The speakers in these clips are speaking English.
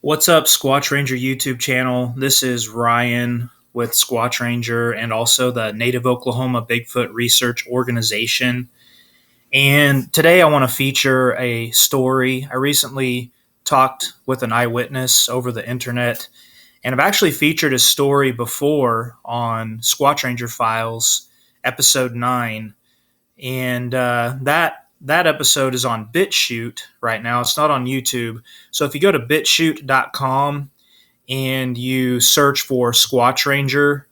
What's up, Squatch Ranger YouTube channel? This is Ryan with Squatch Ranger and also the Native Oklahoma Bigfoot Research Organization. And today I want to feature a story. I recently talked with an eyewitness over the internet, and I've actually featured a story before on Squatch Ranger Files, episode 9. And that episode is on Bitchchute right now. It's not on YouTube. So if you go to bitchchute.com and you search for Squatch Ranger,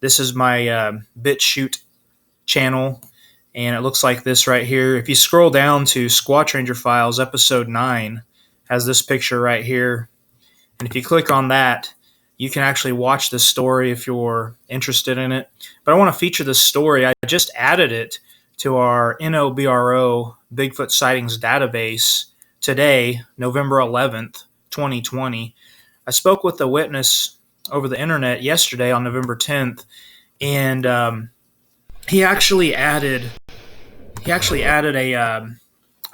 this is my Bitchchute channel, and it looks like this right here. If you scroll down to Squatch Ranger Files, episode 9 has this picture right here. And if you click on that, you can actually watch this story if you're interested in it. But I want to feature this story. I just added it to our NOBRO Bigfoot Sightings database today, November 11th, 2020. I spoke with a witness over the internet yesterday on November 10th, and he actually added a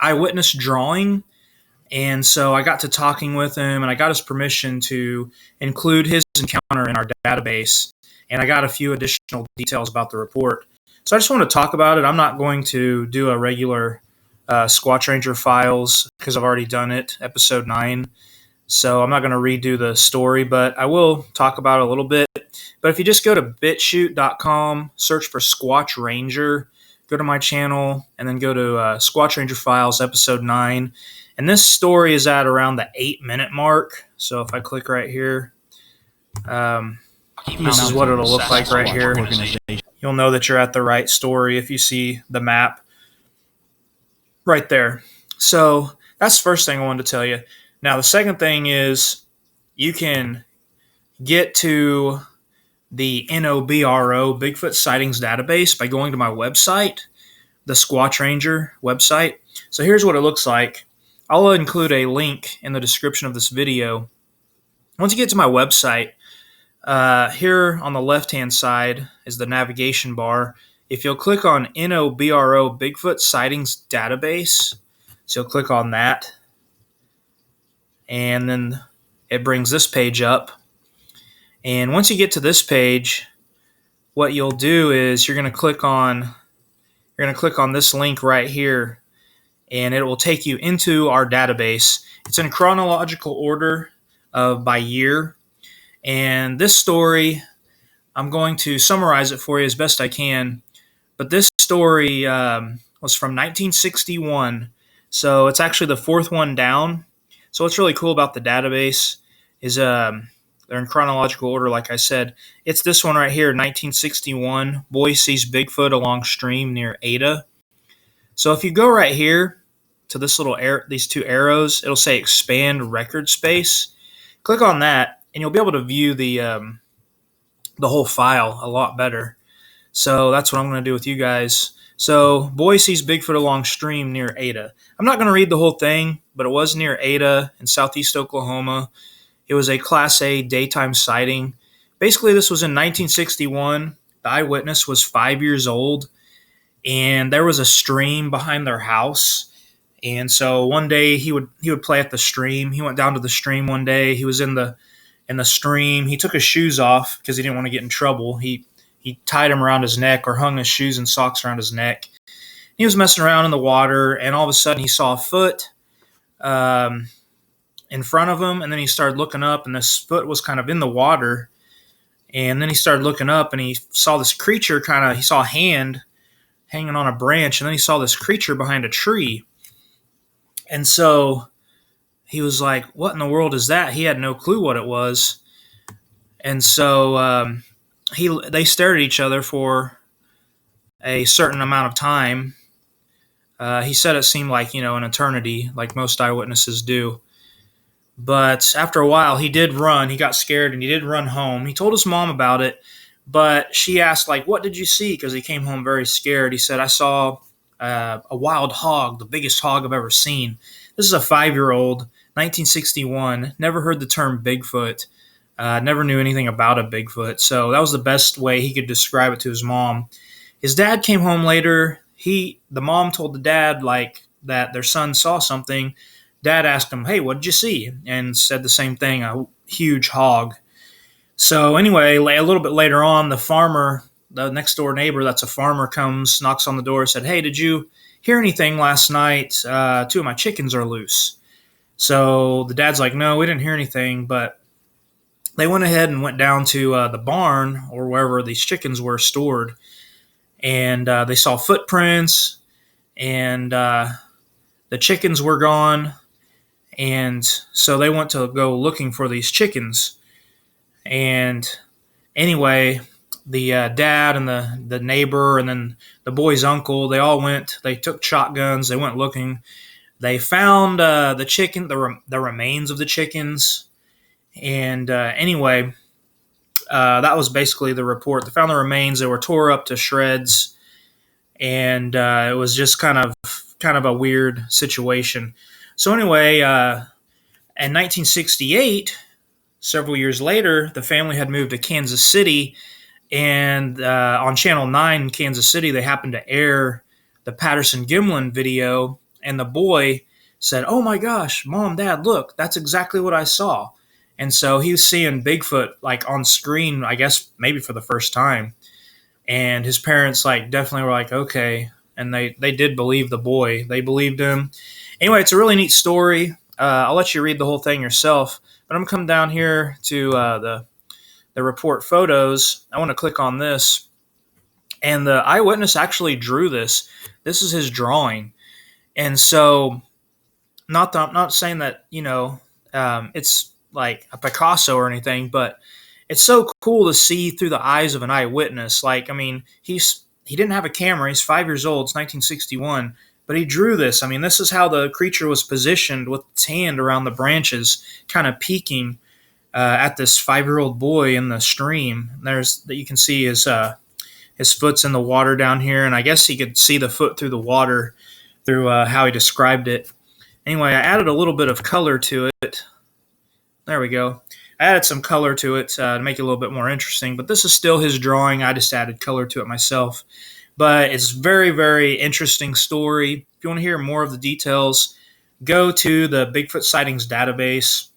eyewitness drawing. And so I got to talking with him, and I got his permission to include his encounter in our database, and I got a few additional details about the report. So I just want to talk about it. I'm not going to do a regular Squatch Ranger Files because I've already done it, episode 9. So I'm not going to redo the story, but I will talk about it a little bit. But if you just go to bitchchute.com, search for Squatch Ranger, go to my channel, and then go to Squatch Ranger Files, episode 9. And this story is at around the 8-minute mark. So if I click right here, this is what it'll look like right here. You'll know that you're at the right story if you see the map right there. So that's the first thing I wanted to tell you. Now, the second thing is you can get to the NOBRO Bigfoot Sightings database by going to my website, the Squatch Ranger website. So here's what it looks like. I'll include a link in the description of this video. Once you get to my website, here on the left-hand side is the navigation bar. If you'll click on NOBRO Bigfoot Sightings Database, so you'll click on that, and then it brings this page up. And once you get to this page, what you'll do is you're going to click on this link right here, and it will take you into our database. It's in chronological order by year. And this story, I'm going to summarize it for you as best I can. But this story was from 1961, so it's actually the fourth one down. So what's really cool about the database is they're in chronological order, like I said. It's this one right here, 1961. Boy sees Bigfoot along stream near Ada. So if you go right here to this little these two arrows, it'll say expand record space. Click on that, and you'll be able to view the whole file a lot better. So that's what I'm going to do with you guys. So boy sees Bigfoot along stream near Ada. I'm not going to read the whole thing, but it was near Ada in southeast Oklahoma. It was a Class A daytime sighting. Basically, this was in 1961. The eyewitness was 5 years old, and there was a stream behind their house. And so one day he would play at the stream. He went down to the stream one day. He was in the stream. He took his shoes off because he didn't want to get in trouble. He tied them around his neck, or hung his shoes and socks around his neck. He was messing around in the water, and all of a sudden he saw a foot in front of him, and then he started looking up, and this foot was kind of in the water. And then he started looking up, and he saw this creature he saw a hand hanging on a branch, and then he saw this creature behind a tree. And so he was like, what in the world is that? He had no clue what it was. And so they stared at each other for a certain amount of time. He said it seemed like, an eternity, like most eyewitnesses do. But after a while, he did run. He got scared, and he did run home. He told his mom about it, but she asked, what did you see? Because he came home very scared. He said, I saw a wild hog, the biggest hog I've ever seen. This is a 5-year-old, 1961, never heard the term Bigfoot, never knew anything about a Bigfoot. So that was the best way he could describe it to his mom. His dad came home later. The mom told the dad that their son saw something. Dad asked him, "Hey, what did you see?" And said the same thing, a huge hog. So anyway, a little bit later on, the farmer, the next door neighbor that's a farmer, comes, knocks on the door, said, "Hey, did you hear anything last night? Two of my chickens are loose." So the dad's like, "No, we didn't hear anything," but they went ahead and went down to the barn or wherever these chickens were stored, and they saw footprints, and the chickens were gone, and so they went to go looking for these chickens. And anyway, the dad and the neighbor and then the boy's uncle, they all went. They took shotguns. They went looking. They found the remains of the chickens. And anyway, that was basically the report. They found the remains. They were tore up to shreds, and it was just kind of a weird situation. So anyway, in 1968, several years later, the family had moved to Kansas City, and on Channel 9 in Kansas City, they happened to air the Patterson-Gimlin video, and the boy said, "Oh my gosh, Mom, Dad, look, that's exactly what I saw." And so he was seeing Bigfoot like on screen, I guess maybe for the first time. And his parents like definitely were like, "Okay." And they did believe the boy. They believed him. Anyway, it's a really neat story. I'll let you read the whole thing yourself. But I'm going to come down here to the report photos. I want to click on this. And the eyewitness actually drew this. This is his drawing. And so I'm not saying that, it's like a Picasso or anything, but it's so cool to see through the eyes of an eyewitness. Like, I mean, he didn't have a camera. He's 5 years old. It's 1961. But he drew this. I mean, this is how the creature was positioned with its hand around the branches, kind of peeking at this 5-year-old boy in the stream. You can see his foot's in the water down here, and I guess he could see the foot through the water through how he described it. Anyway, I added a little bit of color to it. There we go. I added some color to it to make it a little bit more interesting, but this is still his drawing. I just added color to it myself. But it's very, very interesting story. If you want to hear more of the details, go to the Bigfoot Sightings database.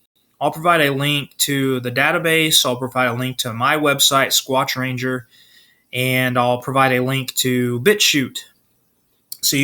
I'll provide a link to the database. I'll provide a link to my website, Squatch Ranger, and I'll provide a link to Bitchchute. So you